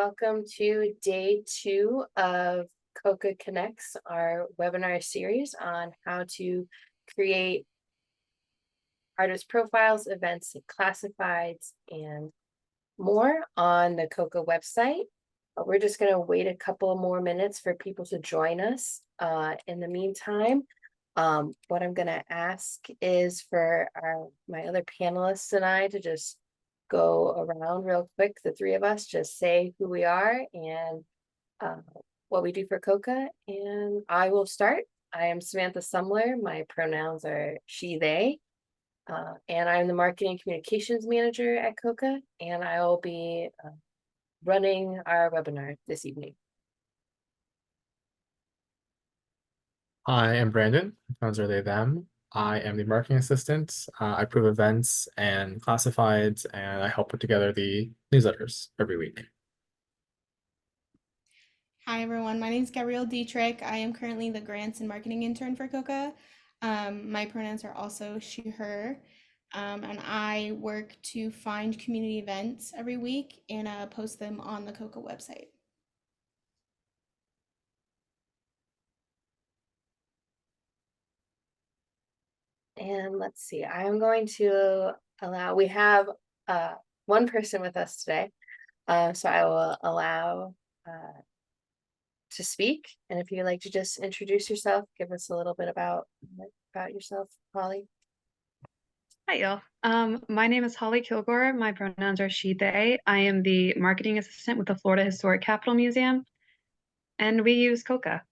welcome to day 2 of COCA Connects, our webinar series on how to create artist profiles, events, and classifieds, and more on the COCA website. We're just going to wait a couple more minutes for people to join us. In the meantime, what I'm going to ask is for my other panelists and I to just go around real quick, the three of us, just say who we are and what we do for COCA, and I will start. I am Samantha Sumler. My pronouns are she, they, and I'm the Marketing Communications Manager at COCA, and I will be running our webinar this evening. I am Brandon, pronouns are they, them. I am the marketing assistant. I approve events and classifieds, and I help put together the newsletters every week. Hi, everyone. My name is Gabrielle Dietrich. I am currently the grants and marketing intern for COCA. My pronouns are also she, her, and I work to find community events every week and post them on the COCA website. And let's see, I'm going to we have one person with us today, so I will allow to speak. And if you'd like to just introduce yourself, give us a little bit about yourself, Holly. Hi, y'all. My name is Holly Kilgore. My pronouns are she, they. I am the marketing assistant with the Florida Historic Capitol Museum, and we use COCA.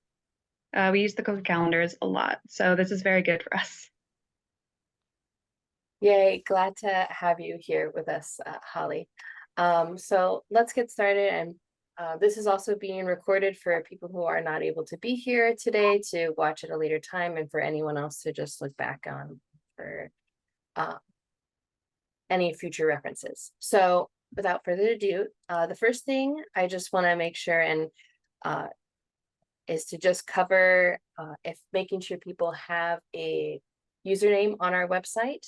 We use the COCA calendars a lot, so this is very good for us. Yay, glad to have you here with us, Holly. So let's get started. And this is also being recorded for people who are not able to be here today to watch at a later time, and for anyone else to just look back on for any future references. So without further ado, the first thing I just want to make sure and is to just cover if making sure people have a username on our website.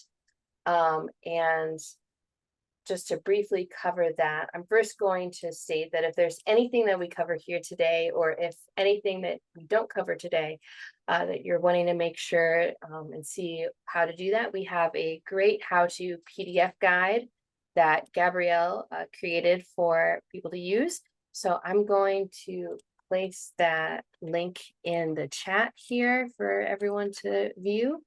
And just to briefly cover that, I'm first going to state that if there's anything that we cover here today, or if anything that we don't cover today, that you're wanting to make sure and see how to do that, we have a great how-to PDF guide that Gabrielle created for people to use. So I'm going to place that link in the chat here for everyone to view.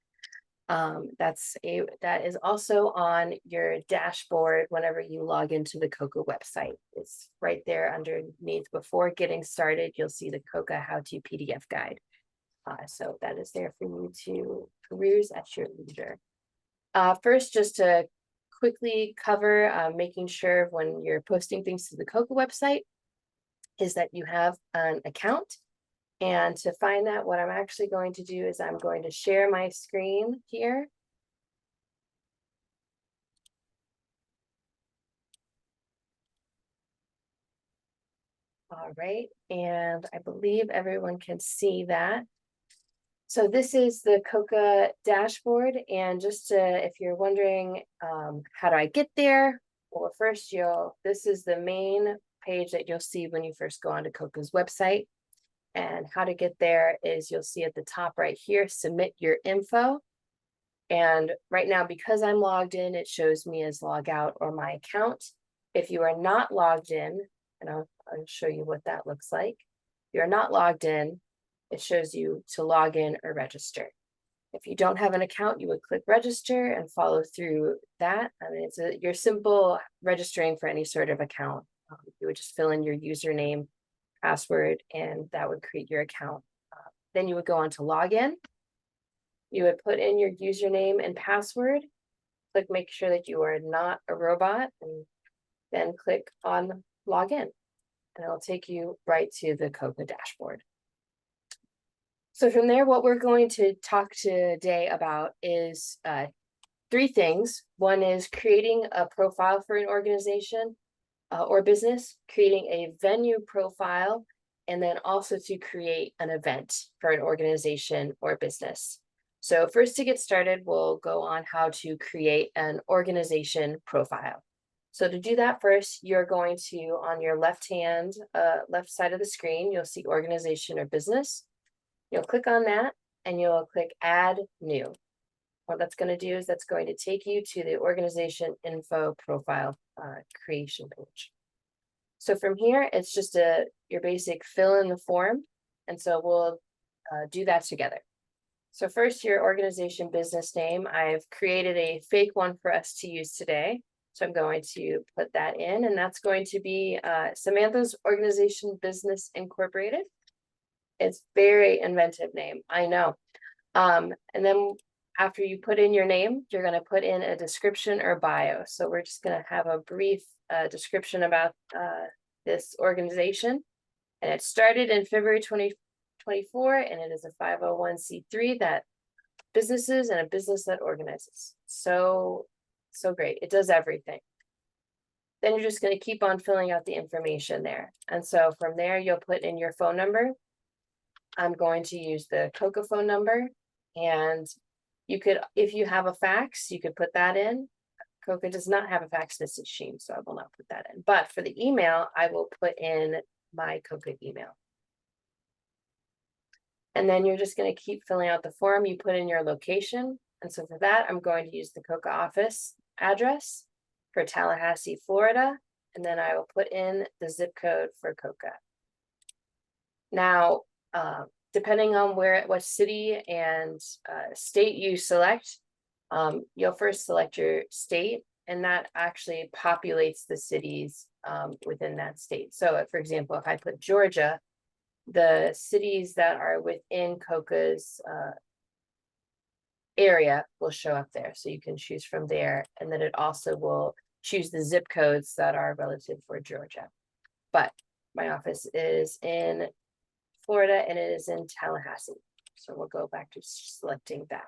That is also on your dashboard whenever you log into the COCA website. It's right there underneath. Before getting started, you'll see the COCA how-to PDF guide. So that is there for you to peruse at your leisure. First, just to quickly cover making sure when you're posting things to the COCA website is that you have an account. And to find that, what I'm actually going to do is I'm going to share my screen here. All right, and I believe everyone can see that. So this is the COCA dashboard, and just to, if you're wondering how do I get there? Well, first this is the main page that you'll see when you first go onto COCA's website. And how to get there is you'll see at the top right here, submit your info. And right now, because I'm logged in, it shows me as log out or my account. If you are not logged in, and I'll show you what that looks like. If you're not logged in, it shows you to log in or register. If you don't have an account, you would click register and follow through that. I mean, it's your simple registering for any sort of account. You would just fill in your username, password, and that would create your account. Then you would go on to login. You would put in your username and password, click make sure that you are not a robot, and then click on login, and it'll take you right to the COCA dashboard. So from there, what we're going to talk today about is three things. One is creating a profile for an organization or business, creating a venue profile, and then also to create an event for an organization or business. So first, to get started, we'll go on how to create an organization profile. So to do that first, you're going to, on your left side of the screen, you'll see organization or business. You'll click on that and you'll click add new. What that's going to do is that's going to take you to the organization info profile creation page. So from here, it's just your basic fill in the form. And so we'll do that together. So first, your organization business name. I've created a fake one for us to use today. So I'm going to put that in, and that's going to be Samantha's Organization Business Incorporated. It's very inventive name, I know. And then after you put in your name, you're going to put in a description or bio. So we're just going to have a brief description about this organization. And it started in February 2024, and it is a 501c3 that businesses and a business that organizes. So great. It does everything. Then you're just going to keep on filling out the information there. And so from there, you'll put in your phone number. I'm going to use the COCA phone number, and you could, if you have a fax, you could put that in. COCA does not have a fax machine, so I will not put that in. But for the email, I will put in my COCA email. And then you're just going to keep filling out the form. You put in your location. And so for that, I'm going to use the COCA office address for Tallahassee, Florida. And then I will put in the zip code for COCA. Now, depending on what city and state you select, you'll first select your state, and that actually populates the cities within that state. So for example, if I put Georgia, the cities that are within COCA's area will show up there. So you can choose from there. And then it also will choose the zip codes that are relative for Georgia. But my office is in Florida and it is in Tallahassee. So we'll go back to selecting that.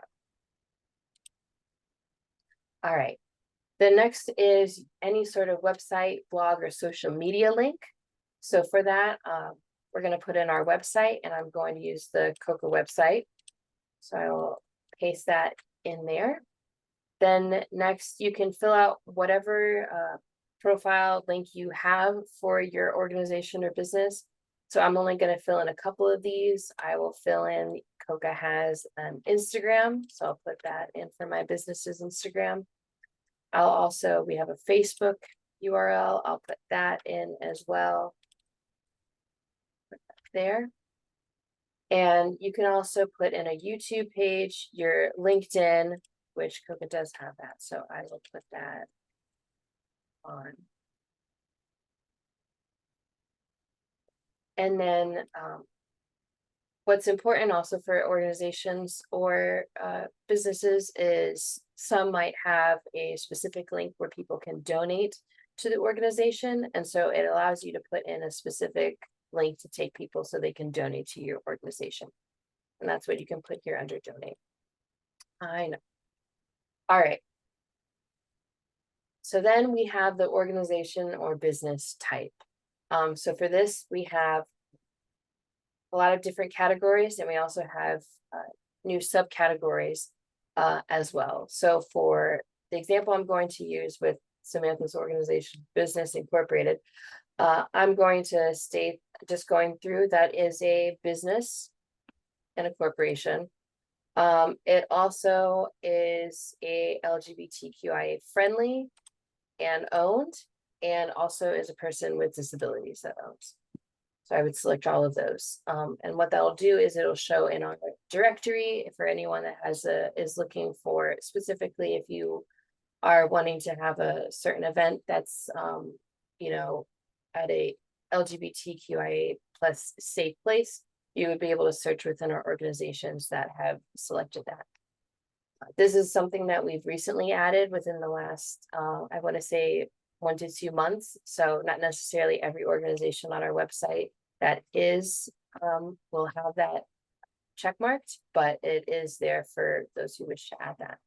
All right. The next is any sort of website, blog, or social media link. So for that, we're going to put in our website, and I'm going to use the COCA website. So I will paste that in there. Then next, you can fill out whatever profile link you have for your organization or business. So I'm only going to fill in a couple of these. I will fill in, COCA has an Instagram, so I'll put that in for my business's Instagram. We have a Facebook URL. I'll put that in as well. Put that there. And you can also put in a YouTube page, your LinkedIn, which COCA does have that. So I will put that on. And then what's important also for organizations or businesses is some might have a specific link where people can donate to the organization. And so it allows you to put in a specific link to take people so they can donate to your organization. And that's what you can put here under donate. I know. All right. So then we have the organization or business type. So for this, we have a lot of different categories, and we also have new subcategories as well. So for the example I'm going to use with Samantha's Organization Business Incorporated, I'm going to state, just going through, that is a business and a corporation. It also is a LGBTQIA friendly and owned, and also is a person with disabilities that owns. So I would select all of those. And what that'll do is it'll show in our directory for anyone that is looking for, specifically if you are wanting to have a certain event that's, at a LGBTQIA plus safe place, you would be able to search within our organizations that have selected that. This is something that we've recently added within the last, I want to say 1 to 2 months. So not necessarily every organization on our website that is, will have that check marked, but it is there for those who wish to add that.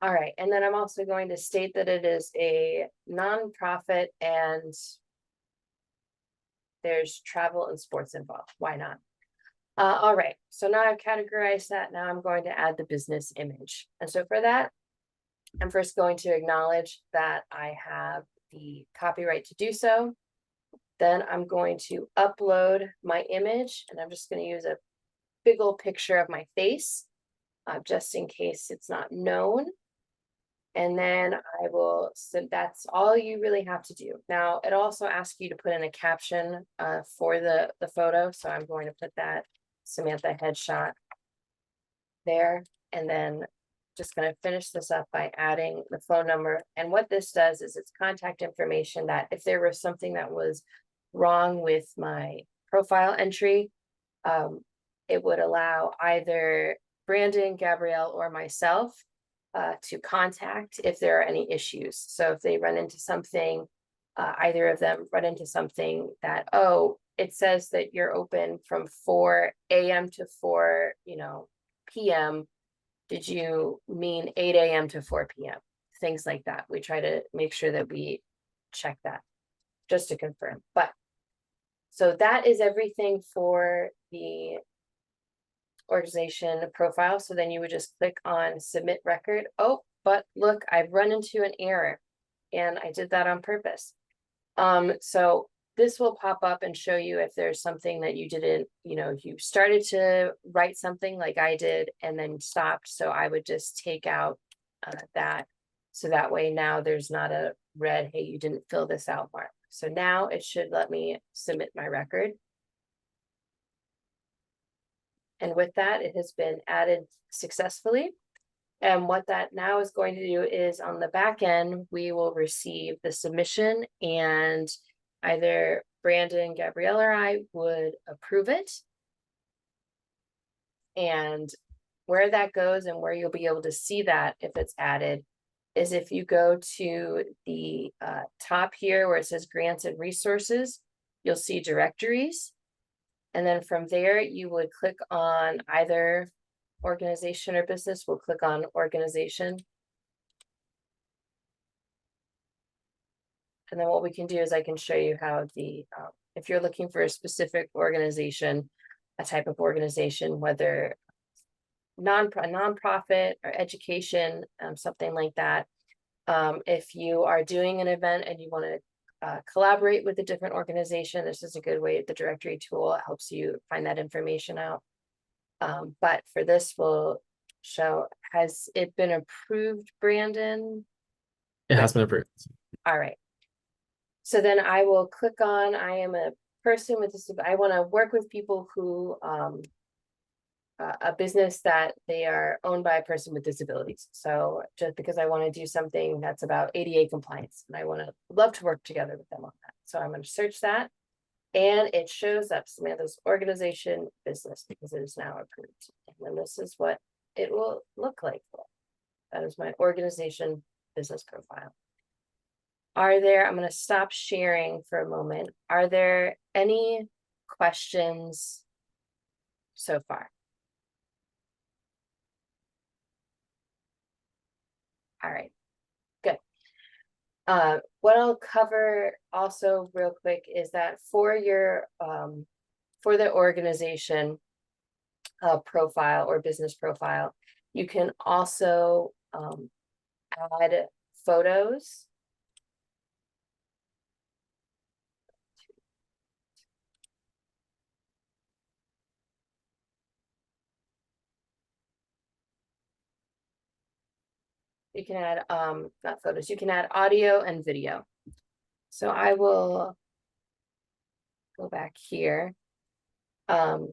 All right, and then I'm also going to state that it is a nonprofit and there's travel and sports involved. Why not? All right, so now I've categorized that. Now I'm going to add the business image. And so for that, I'm first going to acknowledge that I have the copyright to do so. Then I'm going to upload my image, and I'm just going to use a big old picture of my face, just in case it's not known. And then I will, so that's all you really have to do. Now, it also asks you to put in a caption for the photo. So I'm going to put that Samantha headshot there, and then just going to finish this up by adding the phone number. And what this does is it's contact information that if there was something that was wrong with my profile entry, it would allow either Brandon, Gabrielle, or myself to contact if there are any issues. So if they run into something, either of them run into something that, oh, it says that you're open from 4 a.m. to 4, p.m. Did you mean 8 a.m. to 4 p.m.? Things like that. We try to make sure that we check that just to confirm. But so that is everything for the organization profile. So then you would just click on submit record. Oh, but look, I've run into an error, and I did that on purpose. So this will pop up and show you if there's something that you didn't, you started to write something like I did and then stopped. So I would just take out that. So that way now there's not a red, hey, you didn't fill this out mark. So now it should let me submit my record. And with that, it has been added successfully. And what that now is going to do is on the back end, we will receive the submission, and either Brandon, Gabrielle, or I would approve it. And where that goes and where you'll be able to see that if it's added is if you go to the top here where it says grants and resources, you'll see directories. And then from there, you would click on either organization or business. We'll click on organization. And then what we can do is I can show you how the, if you're looking for a specific organization, a type of organization, whether nonprofit or education, something like that. If you are doing an event and you want to collaborate with a different organization, this is a good way. The directory tool helps you find that information out. But for this, we'll show, has it been approved, Brandon? It has been approved. All right. So then I will click on, I am a person with this, I want to work with people who, a business that they are owned by a person with disabilities. So just because I want to do something that's about ADA compliance, and I want to love to work together with them on that. So I'm going to search that, and it shows up Samantha's organization business because it is now approved. And then this is what it will look like. That is my organization business profile. I'm going to stop sharing for a moment. Are there any questions so far? All right, good. What I'll cover also real quick is that for your for the organization profile or business profile, you can also add photos. You can add not photos, you can add audio and video. So I will go back here. And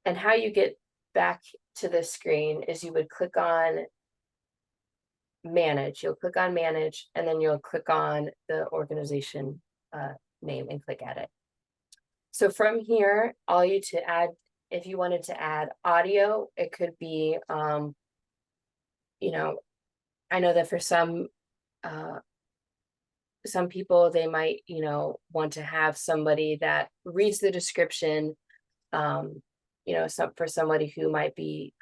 how you get back to the screen is you would click on manage. You'll click on manage, and then you'll click on the organization name and click edit. So from here, all you to add, if you wanted to add audio, it could be I know that for some people, they might, want to have somebody that reads the description, for somebody who might be,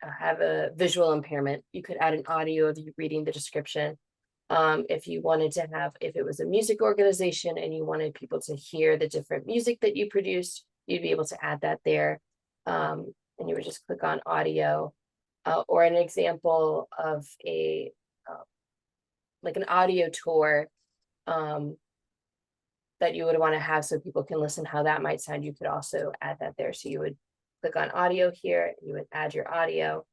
have a visual impairment, you could add an audio of you reading the description. If you wanted to have, if it was a music organization and you wanted people to hear the different music that you produced, you'd be able to add that there. And you would just click on audio. or an example of a like an audio tour that you would want to have so people can listen how that might sound. You could also add that there. So you would click on audio here, you would add your audio,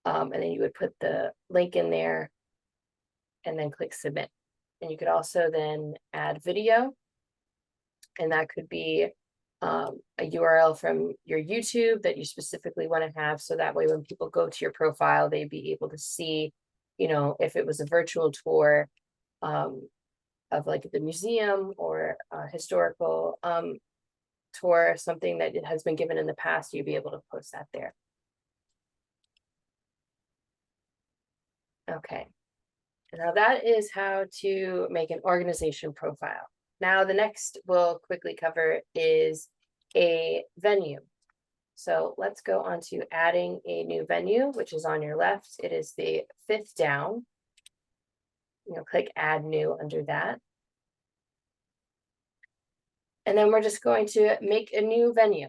and then you would put the link in there and then click submit. And you could also then add video, and that could be a URL from your YouTube that you specifically want to have. So that way, when people go to your profile, they'd be able to see, you know, if it was a virtual tour of like the museum or a historical tour, something that it has been given in the past, you'd be able to post that there. Okay. Now that is how to make an organization profile. Now the next we'll quickly cover is a venue. So let's go on to adding a new venue, which is on your left. It is the 5th down. You'll click add new under that. And then we're just going to make a new venue.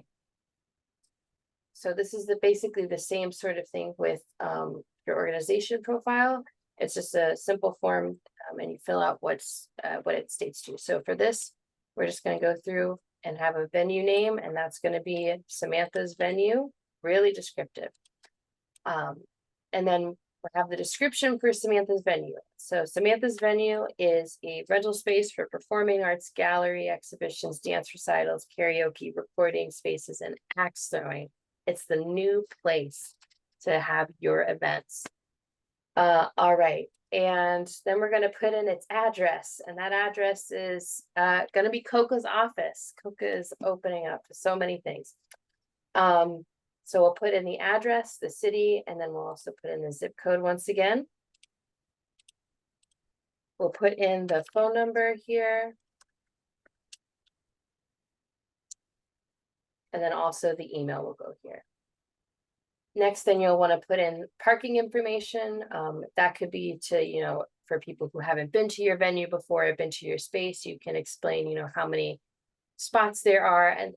So this is basically the same sort of thing with your organization profile. It's just a simple form, and you fill out what it states to you. So for this, we're just going to go through and have a venue name, and that's going to be Samantha's venue, really descriptive. And then we'll have the description for Samantha's venue. So Samantha's venue is a rental space for performing arts, gallery, exhibitions, dance recitals, karaoke, recording spaces, and axe throwing. It's the new place to have your events. All right. And then we're going to put in its address, and that address is going to be COCA's office. COCA is opening up to so many things. So we'll put in the address, the city, and then we'll also put in the zip code once again. We'll put in the phone number here. And then also the email will go here. Next, then you'll want to put in parking information. That could be to, you know, for people who haven't been to your venue before, have been to your space, you can explain, you know, how many spots there are, and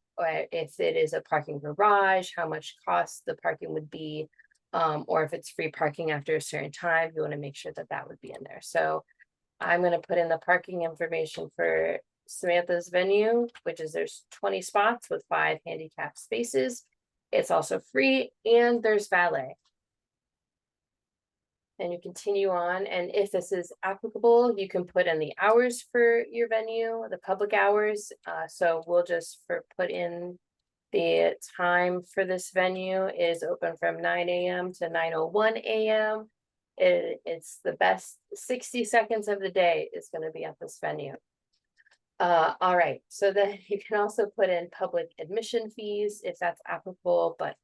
if it is a parking garage, how much cost the parking would be, or if it's free parking after a certain time, you want to make sure that that would be in there. So I'm going to put in the parking information for Samantha's venue, which is there's 20 spots with 5 handicapped spaces. It's also free, and there's valet. And you continue on, and if this is applicable, you can put in the hours for your venue, the public hours. So we'll just put in the time for this venue is open from 9 a.m. to 9:01 a.m. It's the best 60 seconds of the day is going to be at this venue. All right, so then you can also put in public admission fees if that's applicable, but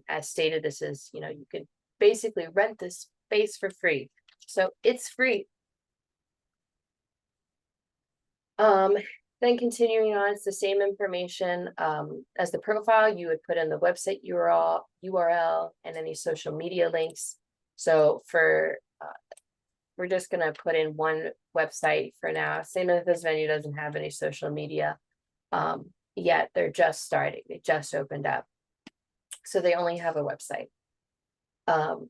as stated, this is, you know, you could basically rent this space for free. So it's free. Then continuing on, it's the same information as the profile. You would put in the website URL and any social media links. So for we're just going to put in one website for now. Same as this venue doesn't have any social media yet. They're just starting. They just opened up. So they only have a website. And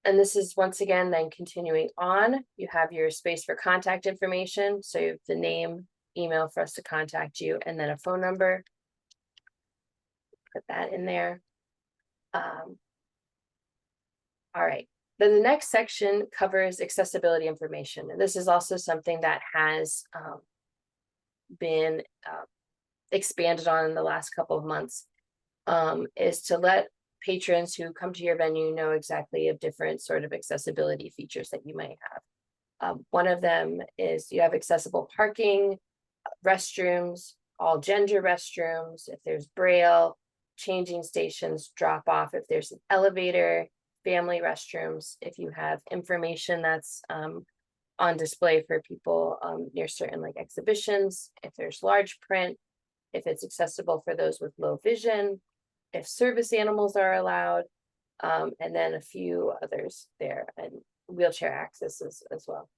this is once again, then continuing on, you have your space for contact information. So you have the name, email for us to contact you, and then a phone number. Put that in there. All right. Then the next section covers accessibility information. And this is also something that has been expanded on in the last couple of months, is to let patrons who come to your venue know exactly of different sort of accessibility features that you might have. One of them is you have accessible parking, restrooms, all gender restrooms, if there's braille, changing stations, drop off, if there's an elevator, family restrooms, if you have information that's on display for people near certain like exhibitions, if there's large print, if it's accessible for those with low vision, if service animals are allowed, and then a few others there, and wheelchair access as well.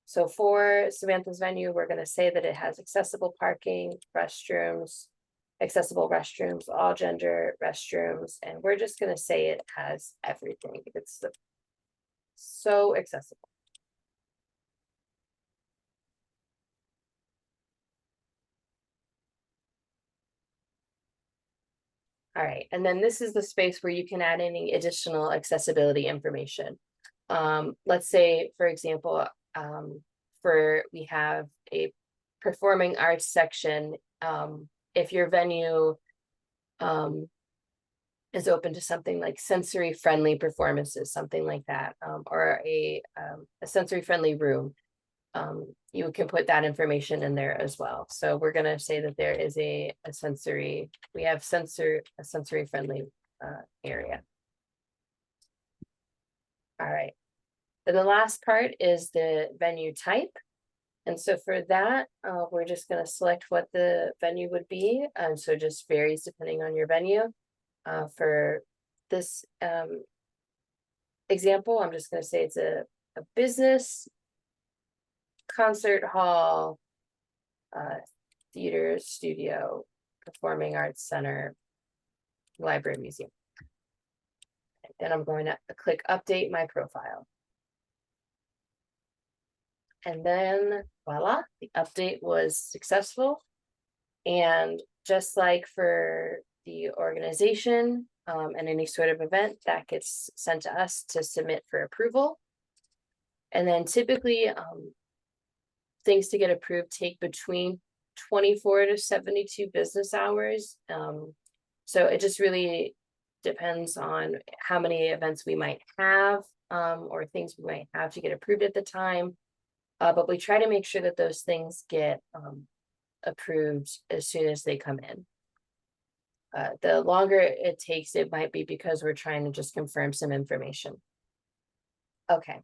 So for Samantha's venue, we're going to say that it has accessible parking, restrooms, accessible restrooms, all gender restrooms, and we're just gonna say it has everything. It's so accessible. All right, and then this is the space where you can add any additional accessibility information. Let's say, for example, we have a performing arts section. If your venue is open to something like sensory friendly performances, something like that, or a sensory friendly room, you can put that information in there as well. So we're going to say that there is a sensory friendly area. All right. Then the last part is the venue type. And so for that, we're just going to select what the venue would be. So it just varies depending on your venue. For this example, I'm just going to say it's a business, concert hall, theater, studio, performing arts center, library, museum. Then I'm going to click update my profile. And then voila, the update was successful. And just like for the organization and any sort of event, that gets sent to us to submit for approval. And then typically things to get approved take between 24 to 72 business hours. So it just really depends on how many events we might have or things we might have to get approved at the time. But we try to make sure that those things get approved as soon as they come in. The longer it takes, it might be because we're trying to just confirm some information. Okay,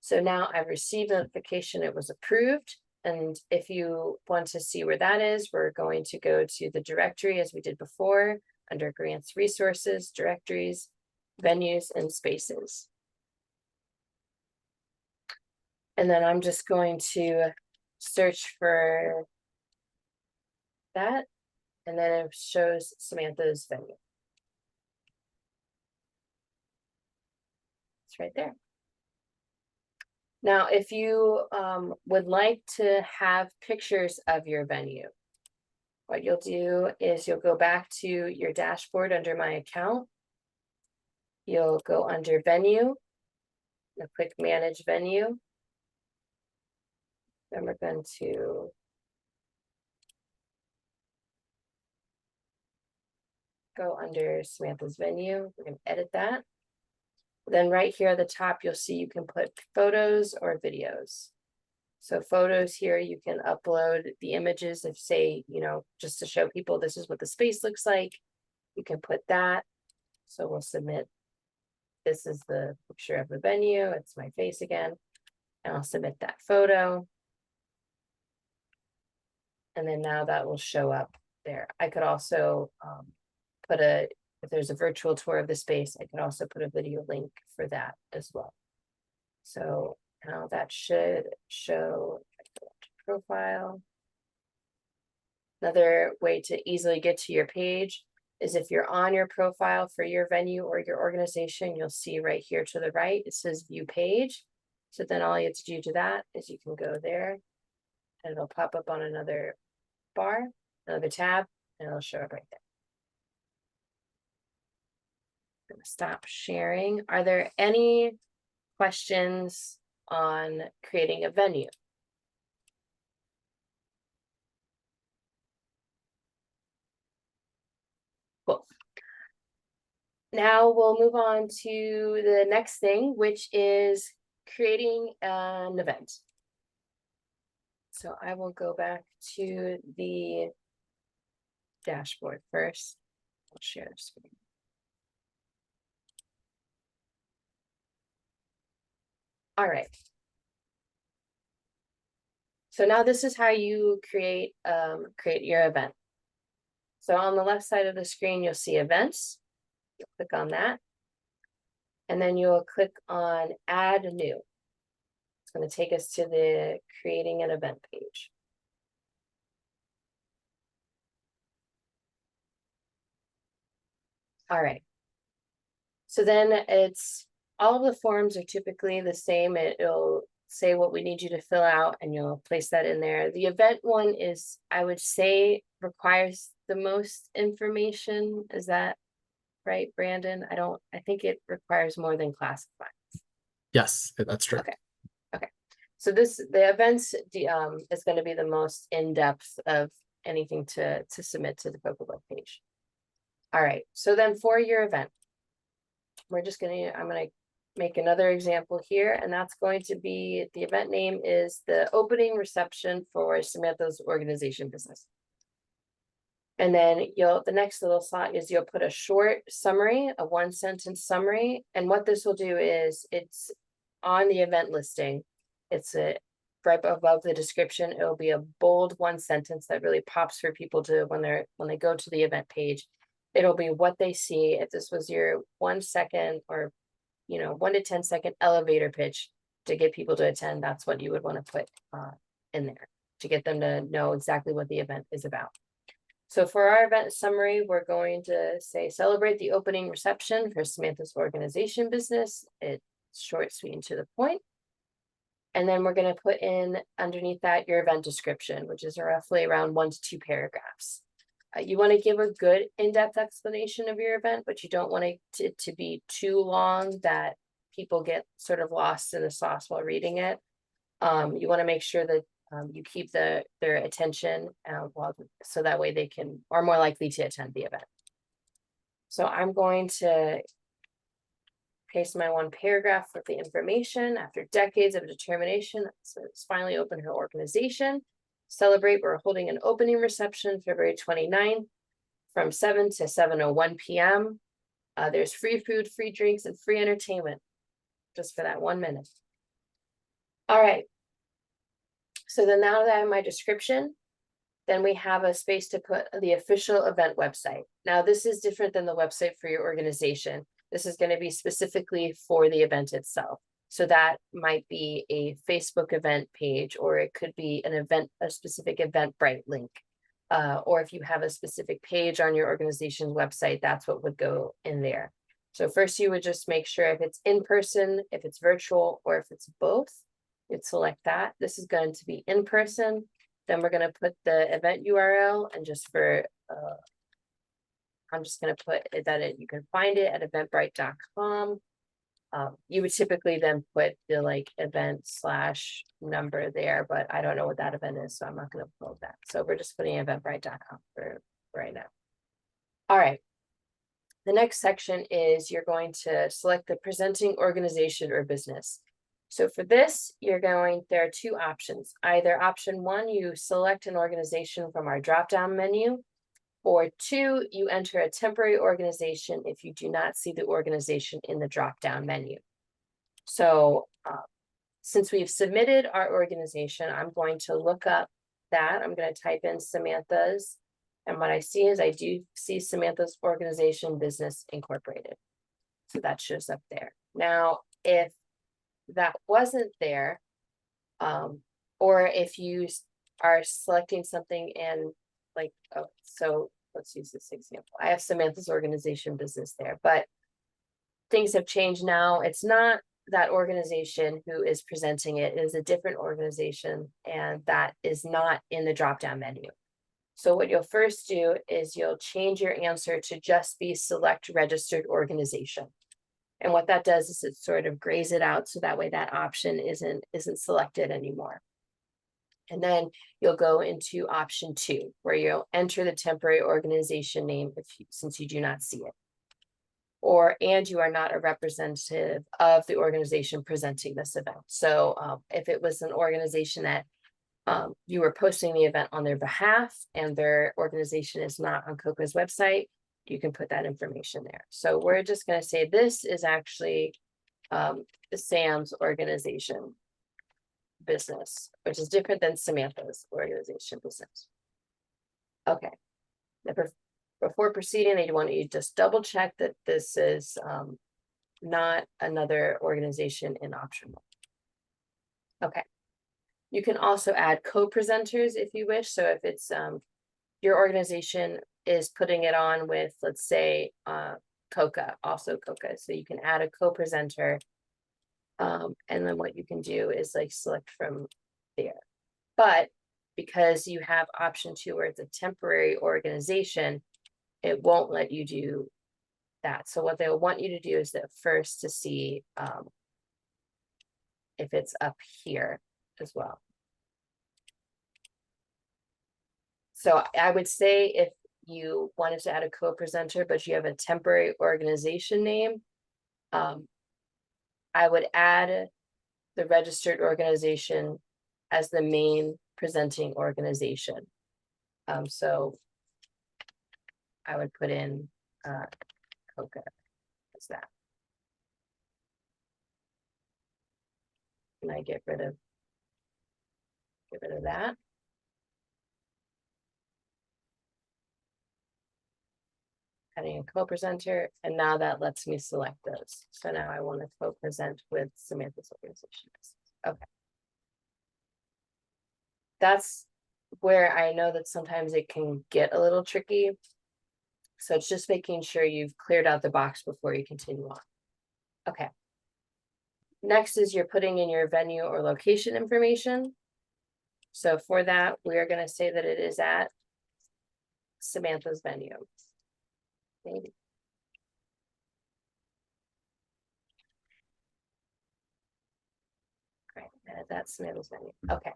so now I've received notification it was approved. And if you want to see where that is, we're going to go to the directory as we did before, under grants, resources, directories, venues, and spaces. And then I'm just going to search for that. And then it shows Samantha's venue. It's right there. Now, if you would like to have pictures of your venue, what you'll do is you'll go back to your dashboard under my account. You'll go under venue, and click manage venue. Then we're going to go under Samantha's venue. We're going to edit that. Then right here at the top, you'll see you can put photos or videos. So photos here, you can upload the images of, say, just to show people this is what the space looks like. You can put that. So we'll submit. This is the picture of the venue. It's my face again. And I'll submit that photo. And then now that will show up there. I could also if there's a virtual tour of the space, I can also put a video link for that as well. So now that should show profile. Another way to easily get to your page is if you're on your profile for your venue or your organization, you'll see right here to the right, it says view page. So then all you have to do to that is you can go there and it'll pop up on another bar, another tab, and it'll show up right there. I'm gonna stop sharing. Are there any questions on creating a venue? Cool. Now we'll move on to the next thing, which is creating an event. So I will go back to the dashboard first. I'll share the screen. All right. So now this is how you create your event. So on the left side of the screen, you'll see events. You'll click on that. And then you'll click on add new. It's going to take us to the creating an event page. All right. So then it's, all of the forms are typically the same. It'll say what we need you to fill out and you'll place that in there. The event one is, I would say, requires the most information. Is that right, Brandon? I think it requires more than classified. Yes, that's true. Okay. So the events is going to be the most in-depth of anything to submit to the COCA web page. All right, so then for your event, I'm gonna make another example here, and that's going to be, the event name is the opening reception for Samantha's organization business. And then the next little slot is you'll put a short summary, a 1-sentence summary, and what this will do is it's on the event listing. It's right above the description. It'll be a bold 1 sentence that really pops for people to when they go to the event page. It'll be what they see. If this was your 1 second or 1 to 10 second elevator pitch to get people to attend, that's what you would want to put in there to get them to know exactly what the event is about. So for our event summary, we're going to say celebrate the opening reception for Samantha's organization business. It's short, sweet, and to the point. And then we're going to put in underneath that your event description, which is roughly around 1 to 2 paragraphs. You want to give a good in-depth explanation of your event, but you don't want it to be too long that people get sort of lost in the sauce while reading it. You want to make sure that you keep their attention so that way they are more likely to attend the event. So I'm going to paste my 1 paragraph with the information. After decades of determination, so it's finally opened her organization. Celebrate, we're holding an opening reception February 29th from 7 to 7:01 p.m. There's free food, free drinks, and free entertainment just for that 1 minute. All right. So then now that I have my description, then we have a space to put the official event website. Now this is different than the website for your organization. This is going to be specifically for the event itself. So that might be a Facebook event page, or it could be a specific Eventbrite link. Or if you have a specific page on your organization's website, that's what would go in there. So first you would just make sure if it's in person, if it's virtual, or if it's both, you'd select that. This is going to be in person. Then we're going to put the event URL, and just for, I'm just going to put that you can find it at eventbrite.com. You would typically then put the event/number there, but I don't know what that event is, so I'm not going to upload that. So we're just putting eventbrite.com for right now. All right. The next section is you're going to select the presenting organization or business. So for this, there are 2 options. Either option 1, you select an organization from our drop-down menu, or 2, you enter a temporary organization if you do not see the organization in the drop-down menu. So since we've submitted our organization, I'm going to look up that. I'm going to type in Samantha's, and what I see is I do see Samantha's Organization Business Incorporated. So that shows up there. Now, if that wasn't there, or if you are selecting something and so let's use this example. I have Samantha's Organization Business there, but things have changed now. It's not that organization who is presenting it. It is a different organization, and that is not in the drop-down menu. So what you'll first do is you'll change your answer to just be select registered organization. And what that does is it sort of grays it out, so that way that option isn't selected anymore. And then you'll go into option 2, where you'll enter the temporary organization name since you do not see it. And you are not a representative of the organization presenting this event. So if it was an organization that you were posting the event on their behalf and their organization is not on COCA's website, you can put that information there. So we're just going to say this is actually Sam's organization business, which is different than Samantha's organization business. Okay. Before proceeding, they want you to just double check that this is not another organization in option 1. Okay. You can also add co-presenters if you wish. So if it's your organization is putting it on with, let's say, COCA, also COCA. So you can add a co-presenter. And then what you can do is like select from there. But because you have option 2 where it's a temporary organization, it won't let you do that. So what they'll want you to do is that first to see if it's up here as well. So I would say if you wanted to add a co-presenter, but you have a temporary organization name, I would add the registered organization as the main presenting organization. So I would put in COCA as that. And I get rid of that. Adding a co-presenter, and now that lets me select those. So now I want to co-present with Samantha's organization. Okay. That's where I know that sometimes it can get a little tricky. So it's just making sure you've cleared out the box before you continue on. Okay. Next is you're putting in your venue or location information. So for that, we are going to say that it is at Samantha's venue. Maybe. Right, that's Samantha's venue. Okay.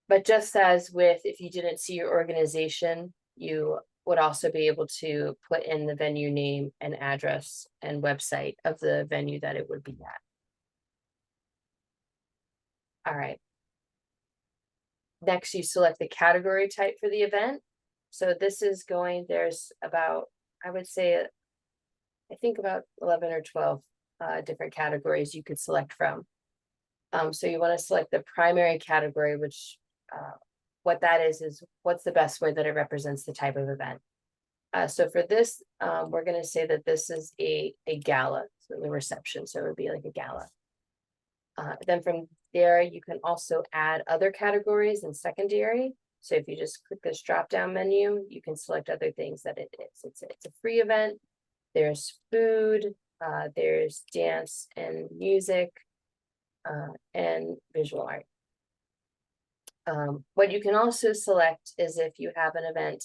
But just as with if you didn't see your organization, you would also be able to put in the venue name and address and website of the venue that it would be at. All right. Next, you select the category type for the event. So this is going, there's about, I would say, I think about 11 or 12 different categories you could select from. So you want to select the primary category, which what that is what's the best way that it represents the type of event. So for this, we're going to say that this is a gala, so the reception. So it would be like a gala. Then from there, you can also add other categories in secondary. So if you just click this drop down menu, you can select other things that it is. It's a free event. There's food, there's dance and music, and visual art. What you can also select is if you have an event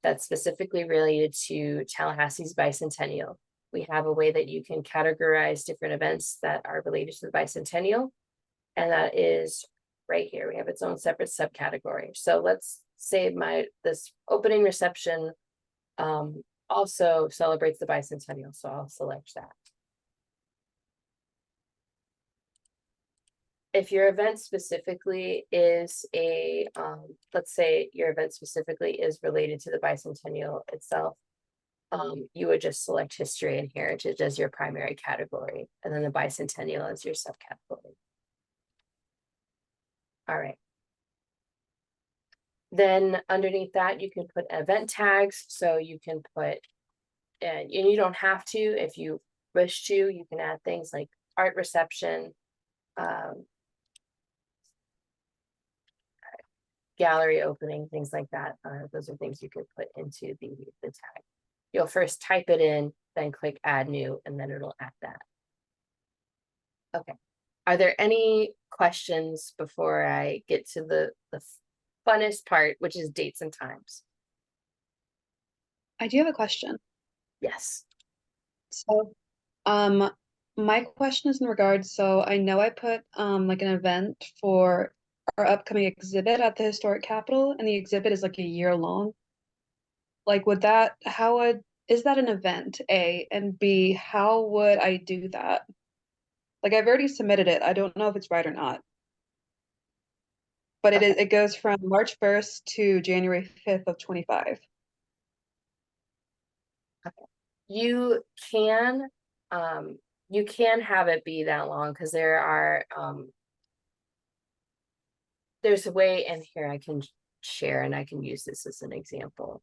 that's specifically related to Tallahassee's bicentennial. We have a way that you can categorize different events that are related to the bicentennial, and that is right here. We have its own separate subcategory. So let's say this opening reception also celebrates the bicentennial, so I'll select that. If your event specifically is let's say your event specifically is related to the bicentennial itself, you would just select history and heritage as your primary category, and then the bicentennial as your subcategory. All right. Then underneath that, you can put event tags. So you can put, and you don't have to, if you wish to, you can add things like art reception, gallery opening, things like that. Those are things you could put into the tag. You'll first type it in, then click add new, and then it'll add that. Okay. Are there any questions before I get to the funnest part, which is dates and times? I do have a question. Yes. So, my question is in regards, so I know I put like an event for our upcoming exhibit at the Historic Capitol, and the exhibit is like a year long. Like, is that an event, A, and B, how would I do that? Like, I've already submitted it. I don't know if it's right or not. But it goes from March 1st to January 5th of 25. Okay. You can have it be that long because there are there's a way in here I can share, and I can use this as an example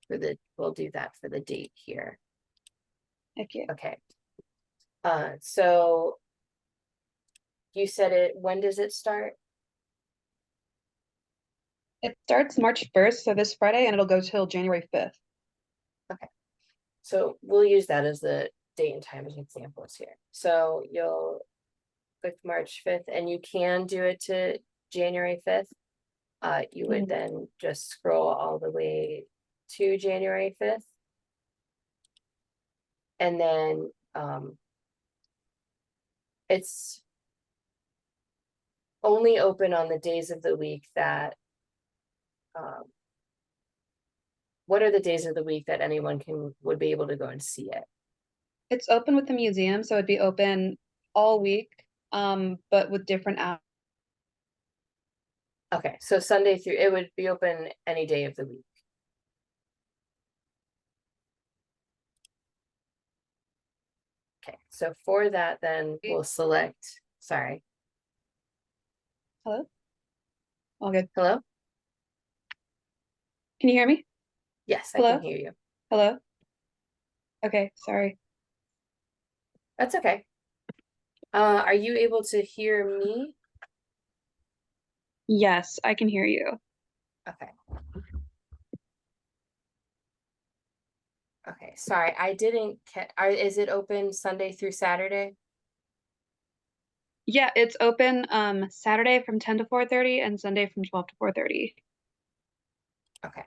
for we'll do that for the date here. Thank you. Okay. So you said when does it start? It starts March 1st, so this Friday, and it'll go till January 5th. So we'll use that as the date and time as examples here. So you'll click March 5th, and you can do it to January 5th. You would then just scroll all the way to January 5th. And then it's only open on the days of the week that what are the days of the week that anyone would be able to go and see it? It's open with the museum, so it'd be open all week, but with different hours. Okay, so Sunday through, it would be open any day of the week. Okay, so for that, then we'll select, sorry, Hello? All good. hello? Can you hear me? Yes, I Hello? can hear you. Hello? Okay, sorry. That's okay. Are you able to hear me? Yes, I can hear you. Okay. Okay, sorry, I didn't is it open Sunday through Saturday? Yeah, it's open Saturday from 10 to 4:30 and Sunday from 12 to 4:30. Okay.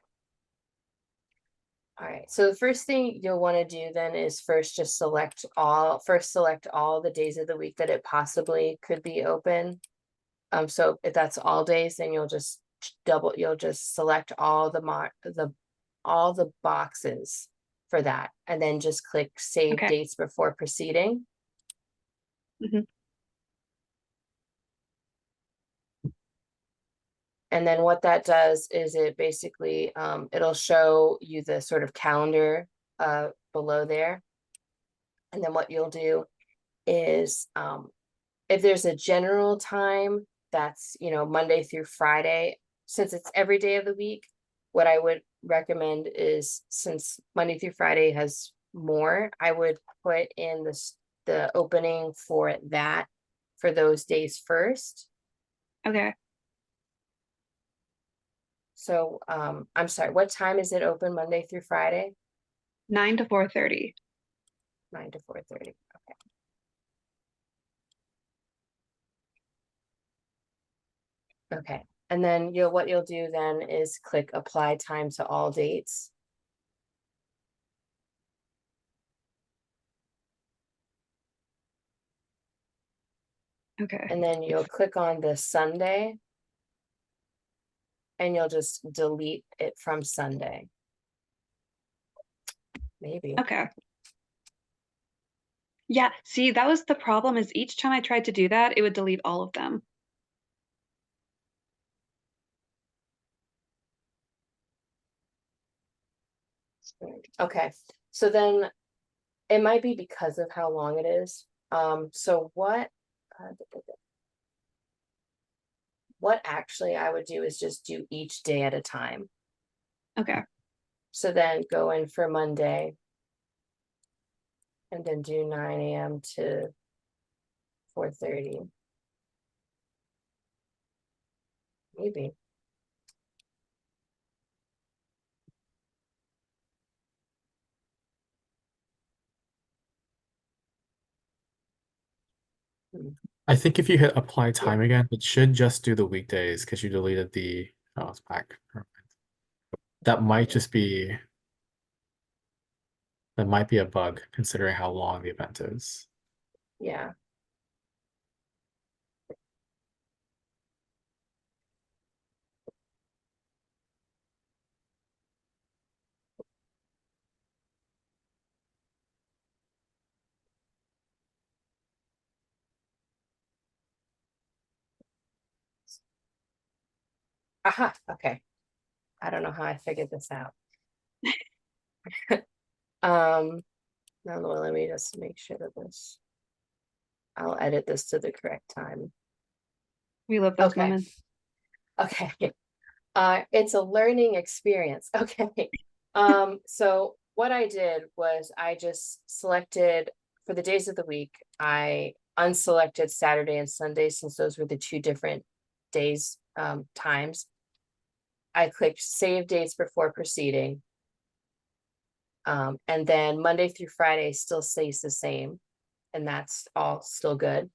All right, so the first thing you'll want to do then is first select all the days of the week that it possibly could be open. So if that's all days, then you'll just select all the boxes for that, and then just click save Okay. dates before proceeding. Mhm. And then what that does is it basically, it'll show you the sort of calendar below there. And then what you'll do is, if there's a general time that's, Monday through Friday, since it's every day of the week, what I would recommend is, since Monday through Friday has more, I would put in the opening for those days first. Okay. So, I'm sorry, what time is it open Monday through Friday? 9 to 4:30. 9 to 4:30, okay. Okay, and then what you'll do then is click apply time to all dates. Okay. And then you'll click on the Sunday. And you'll just delete it from Sunday. Maybe. Okay. Yeah, see, that was the problem, is each time I tried to do that, it would delete all of them. Okay, so then it might be because of how long it is. So what actually I would do is just do each day at a time. Okay. So then go in for Monday and then do 9 a.m. to 4:30. Maybe. I think if you hit apply time again, it should just do the weekdays because you deleted the, oh, it's back. Never mind. That might be a bug considering how long the event is. Yeah. Aha, okay. I don't know how I figured this out. Now let me just make sure that I'll edit this to the correct time. We love those Okay. moments. Okay. It's a learning experience. Okay. So what I did was I just selected for the days of the week, I unselected Saturday and Sunday since those were the two different days, times. I clicked save dates before proceeding. And then Monday through Friday still stays the same, and that's all still good.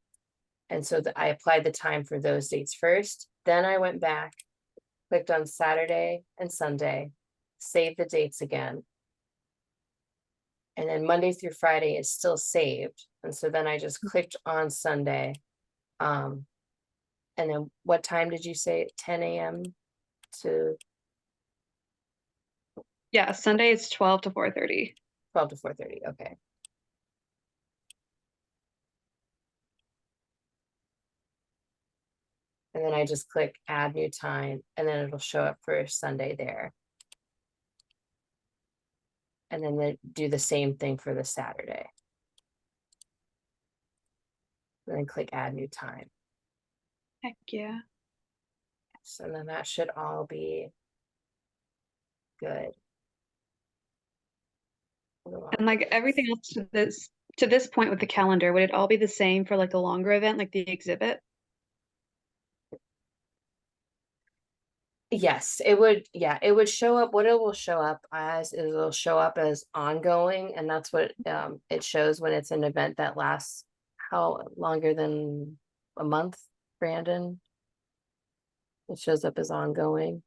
And so I applied the time for those dates first. Then I went back, clicked on Saturday and Sunday, saved the dates again. And then Monday through Friday is still saved. And so then I just clicked on Sunday. And then what time did you say? 10 a.m. to Yeah, Sunday is 12 to 4:30. 12 to 4:30. Okay. And then I just click add new time, and then it'll show up for Sunday there. And then they do the same thing for the Saturday. And then click add new time. Heck yeah. So then that should all be good. And like everything else to this point with the calendar, would it all be the same for like the longer event, like the exhibit? Yes, it would. Yeah, it would show up. What it will show up as is it'll show up as ongoing, and that's what it shows when it's an event that lasts how longer than a month, Brandon. It shows up as ongoing,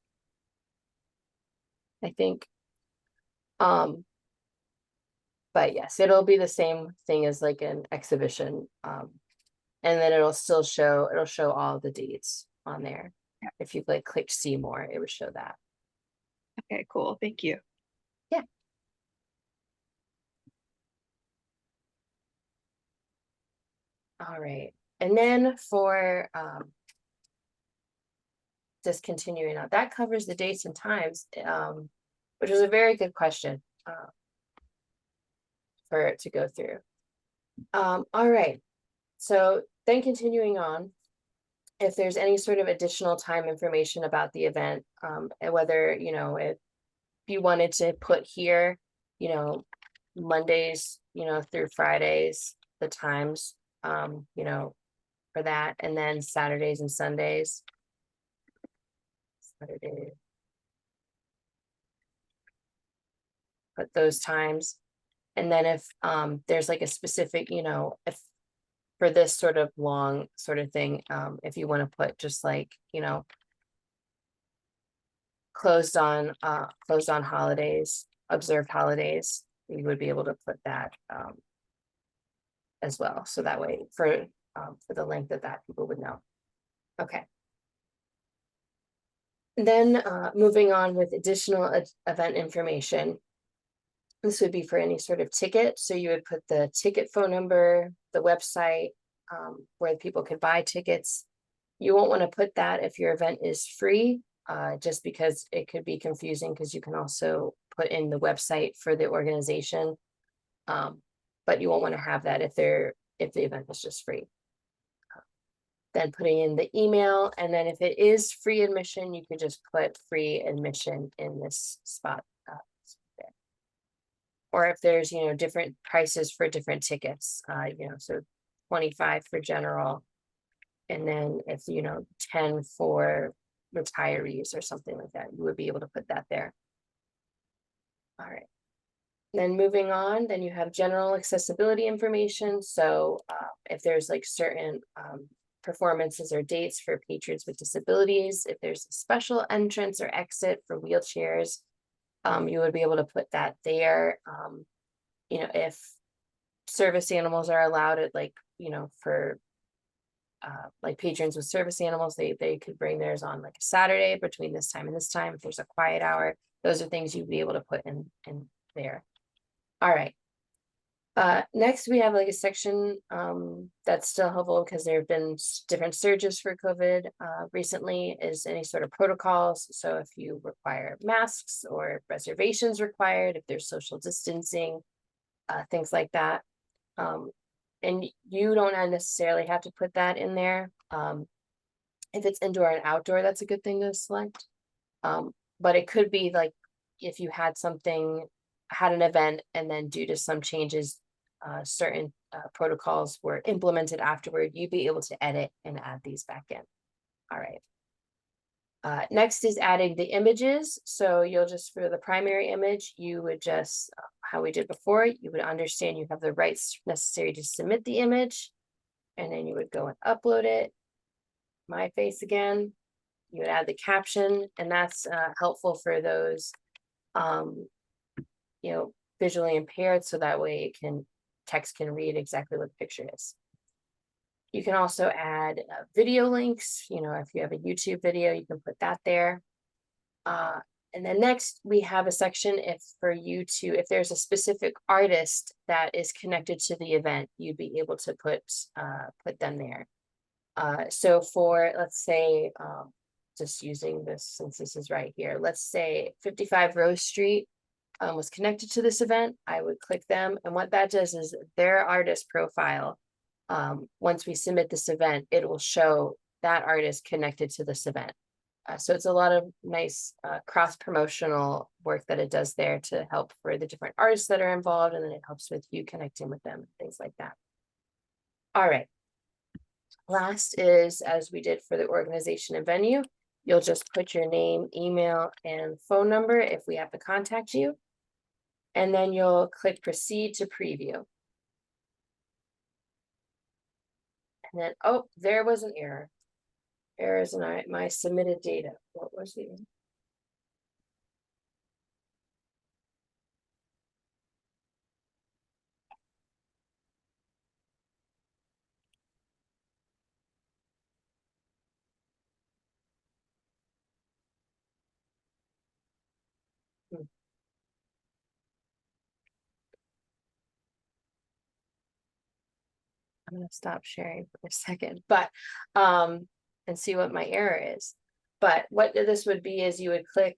I think. But yes, it'll be the same thing as like an exhibition. And then it'll show all the dates on there. Yeah. If you like click see more, it would show that. Okay, cool. Thank you. Yeah. All right. And then for just continuing on, that covers the dates and times, which was a very good question for it to go through. All right. So then continuing on, if there's any sort of additional time information about the event, and whether, you know, if you wanted to put here, you know, Mondays, you know, through Fridays, the times, you know, for that, and then Saturdays and Sundays. Saturday. Put those times. And then if there's like a specific, you know, if for this sort of long sort of thing, if you want to put just like, you know, closed on holidays, observed holidays, you would be able to put that as well. So that way for the length that people would know. Okay. And then moving on with additional event information. This would be for any sort of ticket. So you would put the ticket phone number, the website where people could buy tickets. You won't want to put that if your event is free, just because it could be confusing, because you can also put in the website for the organization. But you won't want to have that if the event is just free. Then putting in the email, and then if it is free admission, you could just put free admission in this spot. Or if there's, you know, different prices for different tickets, you know, so 25 for general, and then if, you know, 10 for retirees or something like that, you would be able to put that there. All right. Then moving on, then you have general accessibility information. So if there's like certain performances or dates for patrons with disabilities, if there's a special entrance or exit for wheelchairs, you would be able to put that there. You know, if service animals are allowed at, like, you know, for like patrons with service animals, they could bring theirs on like a Saturday between this time and this time. If there's a quiet hour, those are things you'd be able to put in there. All right. Next, we have like a section that's still helpful because there have been different surges for COVID recently, is any sort of protocols. So if you require masks or reservations required, if there's social distancing, things like that. And you don't necessarily have to put that in there. If it's indoor and outdoor, that's a good thing to select. But it could be like if you had an event, and then due to some changes, certain protocols were implemented afterward, you'd be able to edit and add these back in. All right. Next is adding the images. So you'll just, for the primary image, you would just, how we did before, you would understand you have the rights necessary to submit the image. And then you would go and upload it. My face again. You would add the caption, and that's helpful for those, visually impaired, so that way text can read exactly what the picture is. You can also add video links. If you have a YouTube video, you can put that there. And then next we have a section if there's a specific artist that is connected to the event, you'd be able to put them there. So for, let's say, just using this since this is right here, let's say 55 Rose Street was connected to this event, I would click them. And what that does is their artist profile, once we submit this event, it will show that artist connected to this event. So it's a lot of nice cross-promotional work that it does there to help for the different artists that are involved, and then it helps with you connecting with them, things like that. All right. Last is, as we did for the organization and venue, you'll just put your name, email, and phone number if we have to contact you. And then you'll click proceed to preview. And then, oh, there was an error. Errors in my submitted data. What was the error? I'm gonna stop sharing for a second, but and see what my error is. But what this would be is you would click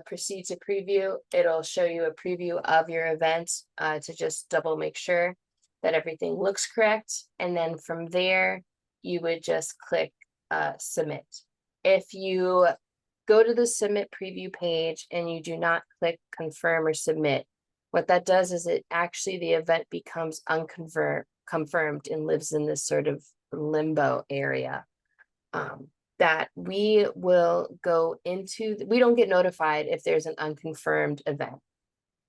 proceed to preview. It'll show you a preview of your event to just double make sure that everything looks correct. And then from there, you would just click submit. If you go to the submit preview page and you do not click confirm or submit, what that does is the event becomes confirmed and lives in this sort of limbo area. That we will go into. We don't get notified if there's an unconfirmed event,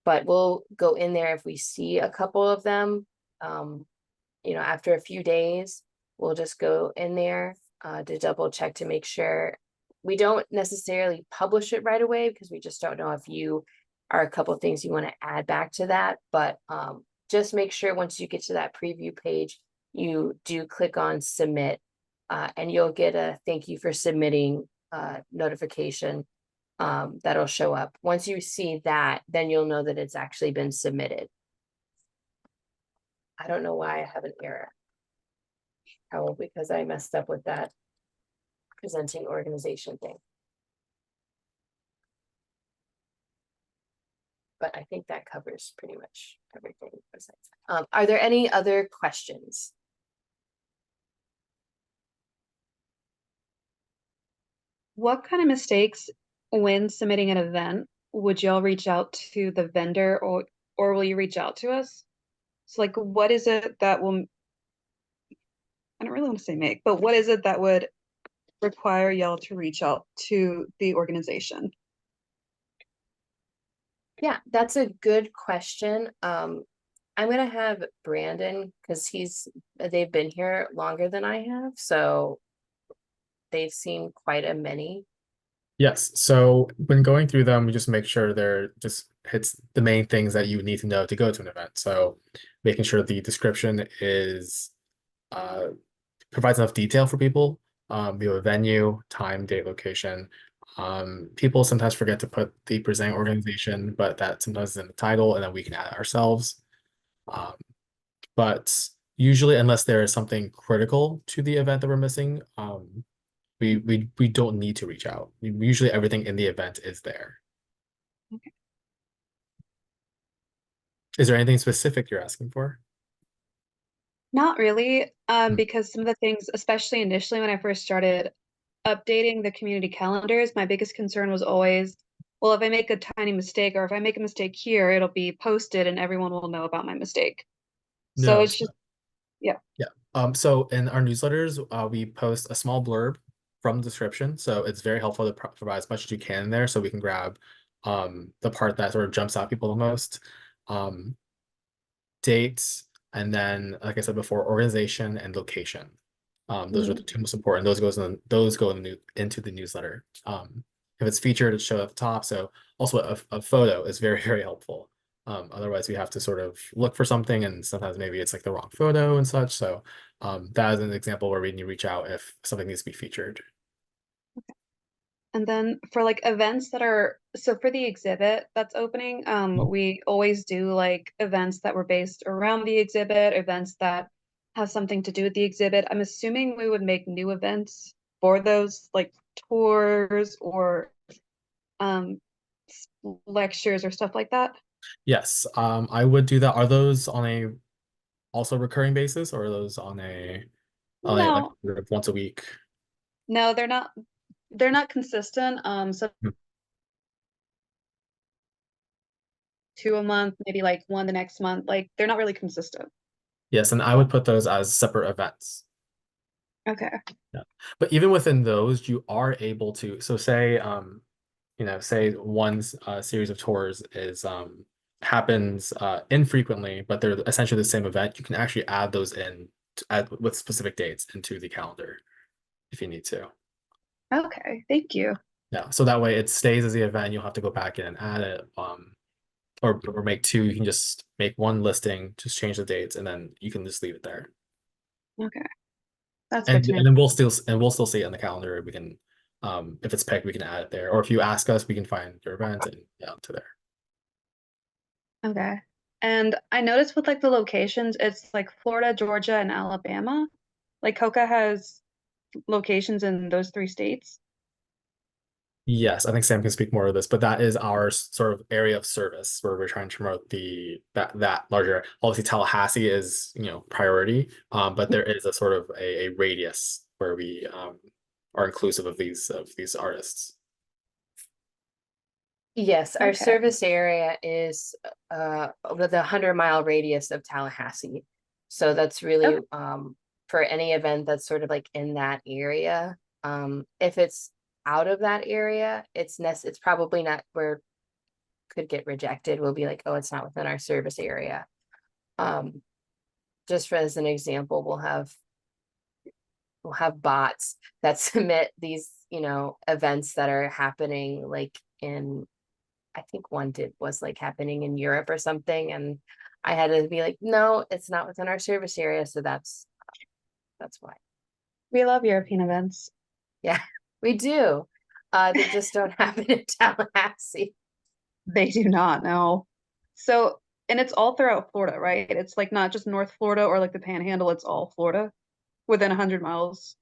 but we'll go in there if we see a couple of them. After a few days, we'll just go in there to double check to make sure. We don't necessarily publish it right away because we just don't know if you are a couple of things you want to add back to that, but just make sure once you get to that preview page, you do click on submit. And you'll get a thank you for submitting notification that'll show up. Once you see that, then you'll know that it's actually been submitted. I don't know why I have an error. Probably because I messed up with that presenting organization thing. But I think that covers pretty much everything. Are there any other questions? What kind of mistakes when submitting an event would y'all reach out to the vendor or will you reach out to us? So like, what is it that will, I don't really want to say make, but what is it that would require y'all to reach out to the organization? Yeah, that's a good question. I'm gonna have Brandon, because they've been here longer than I have, so they've seen quite a many. Yes. So when going through them, we just make sure they're just hits the main things that you need to know to go to an event. So making sure the description is provides enough detail for people. We have a venue, time, date, location. People sometimes forget to put the presenting organization, but that sometimes is in the title, and then we can add it ourselves. But usually, unless there is something critical to the event that we're missing, we don't need to reach out. Usually everything in the event is there. Okay. Is there anything specific you're asking for? Not really, because some of the things, especially initially when I first started updating the community calendars, my biggest concern was always, well, if I make a tiny mistake or if I make a mistake here, it'll be posted and everyone will know about my mistake. So No. it's just, yeah. Yeah. So in our newsletters, we post a small blurb from the description. So it's very helpful to provide as much as you can in there so we can grab the part that sort of jumps out people the most. Dates, and then, like I said before, organization and location. Those are the two most important. Those go into the newsletter. If it's featured, it's shown at the top. So also a photo is very, very helpful. Otherwise, we have to sort of look for something, and sometimes maybe it's like the wrong photo and such. So that is an example where we need to reach out if something needs to be featured. And then for like events that are, so for the exhibit that's opening, we always do like events that were based around the exhibit, events that have something to do with the exhibit. I'm assuming we would make new events for those, like tours or lectures or stuff like that. Yes, I would do that. Are those on a also recurring basis, or are those on a like No, once a week? no, they're not consistent. So Hmm. 2 a month, maybe like 1 the next month. Like they're not really consistent. Yes, and I would put those as separate events. Okay. Yeah. But even within those, you are able to, so say, say one series of tours is happens infrequently, but they're essentially the same event. You can actually add those in with specific dates into the calendar if you need to. Okay, thank you. Yeah, so that way it stays as the event. You'll have to go back in and add it, or make two. You can just make one listing, just change the dates, and then you can just leave it there. Okay, that's good And to know. and then we'll still see it on the calendar. We can, if it's picked, we can add it there. Or if you ask us, we can find your event and to there. Okay. And I noticed with like the locations, it's like Florida, Georgia, and Alabama. Like COCA has locations in those 3 states. Yes, I think Sam can speak more of this, but that is our sort of area of service where we're trying to promote that larger. Obviously, Tallahassee is priority, but there is a sort of a radius where we are inclusive of these artists. Yes, our Okay. service area is with a 100-mile radius of Tallahassee. So that's really for any event that's sort of like in that area. If it's out of that area, it's probably not where could get rejected. We'll be like, oh, it's not within our service area. Just for as an example, we'll have bots that submit these, events that are happening like in, I think one was like happening in Europe or something, and I had to be like, no, it's not within our service area, so that's why. We love European events. Yeah, we do. They just don't happen in Tallahassee. They do not know. So, and it's all throughout Florida, right? It's like not just North Florida or like the Panhandle, it's all Florida within 100 miles.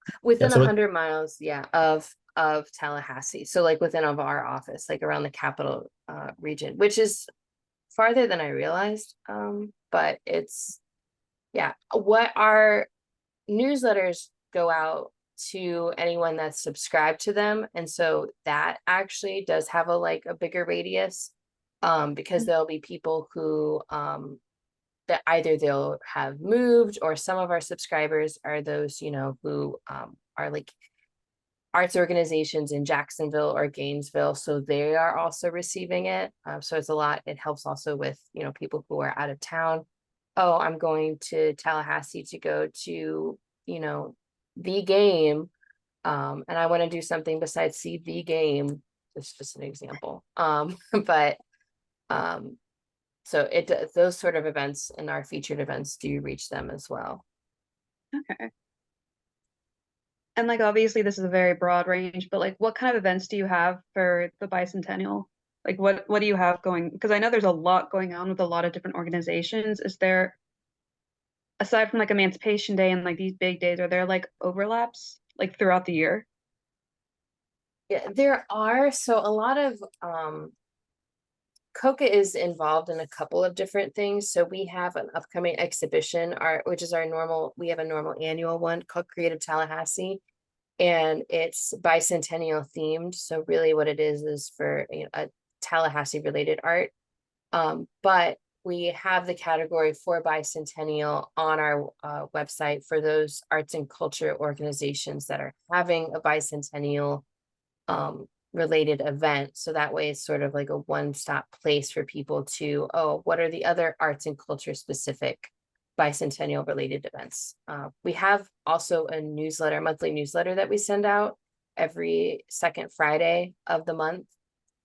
Yeah, Within so 100 miles, yeah, of Tallahassee. So like within of our office, like around the capital region, which is farther than I realized. But it's, yeah, what our newsletters go out to anyone that's subscribed to them, and so that actually does have a bigger radius, because there'll be people who that either they'll have moved, or some of our subscribers are those who are like arts organizations in Jacksonville or Gainesville, so they are also receiving it. So it's a lot. It helps also with people who are out of town. Oh, I'm going to Tallahassee to go to the game, and I want to do something besides see the game. It's just an example. But so those sort of events and our featured events do reach them as well. Okay. And like obviously this is a very broad range, but like what kind of events do you have for the bicentennial? Like what do you have going? Because I know there's a lot going on with a lot of different organizations. Is there, aside from like Emancipation Day and like these big days, are there like overlaps like throughout the year? Yeah, there are. So a lot of COCA is involved in a couple of different things. So we have an upcoming exhibition, which is we have a normal annual one called Creative Tallahassee, and it's bicentennial themed. So really what it is for a Tallahassee related art. But we have the category for bicentennial on our website for those arts and culture organizations that are having a bicentennial related event. So that way it's sort of like a one-stop place for people to, oh, what are the other arts and culture specific bicentennial related events? We have also a newsletter, monthly newsletter that we send out every second Friday of the month,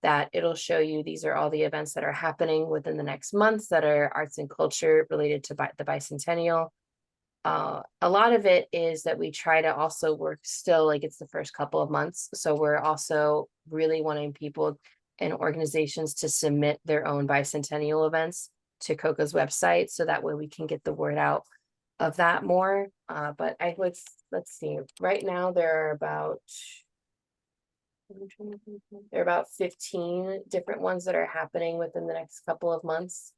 that it'll show you these are all the events that are happening within the next month that are arts and culture related to the bicentennial. A lot of it is that we try to also work still like it's the first couple of months. So we're also really wanting people and organizations to submit their own bicentennial events to COCA's website. So that way we can get the word out of that more. But let's see, right now there are about 15 different ones that are happening within the next couple of months.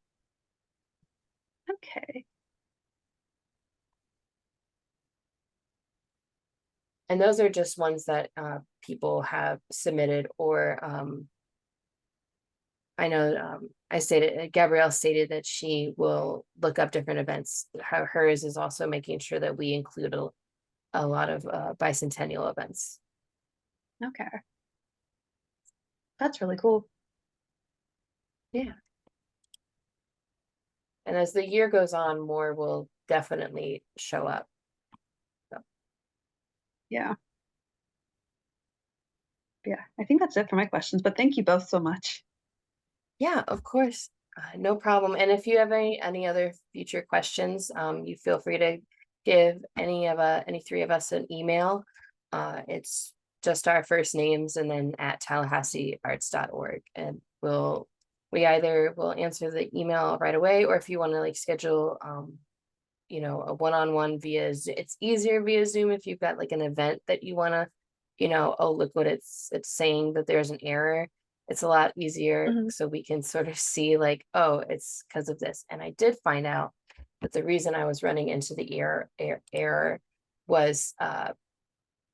Okay. And those are just ones that people have submitted, or I know Gabrielle stated that she will look up different events. How hers is also making sure that we include a lot of bicentennial events. Okay. That's really cool. Yeah. And as the year goes on, more will definitely show up. Yeah. Yeah, I think that's it for my questions, but thank you both so much. Yeah, of course. No problem. And if you have any other future questions, you feel free to give any three of us an email. It's just our first names and then at tallahasseearts.org, and we either will answer the email right away, or if you want to like schedule you know, a one-on-one it's easier via Zoom if you've got like an event that you want to, you know, oh, look what it's saying that there's an error. It's a lot easier, so we can sort of see like, oh, it's because of this. And I did find out that the reason I was running into the error was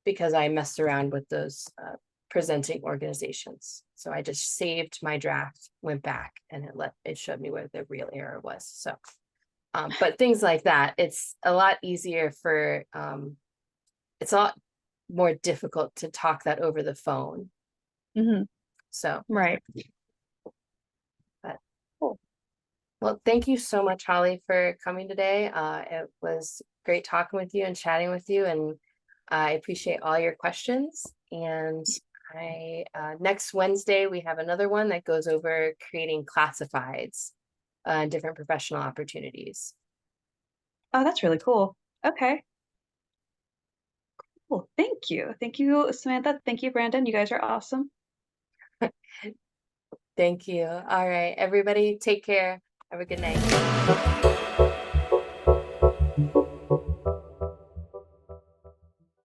because I messed around with those presenting organizations. So I just saved my draft, went back, and it showed me where the real error was. So but things like that, it's a lot easier for it's a lot more difficult to talk that over the phone. So Right. but Cool. Well, thank you so much, Holly, for coming today. It was great talking with you and chatting with you, and I appreciate all your questions. And next Wednesday we have another one that goes over creating classifieds, different professional opportunities. Oh, that's really cool. Okay. Cool. Thank you. Thank you, Samantha. Thank you, Brandon. You guys are awesome. Thank you. All right, everybody, take care. Have a good night.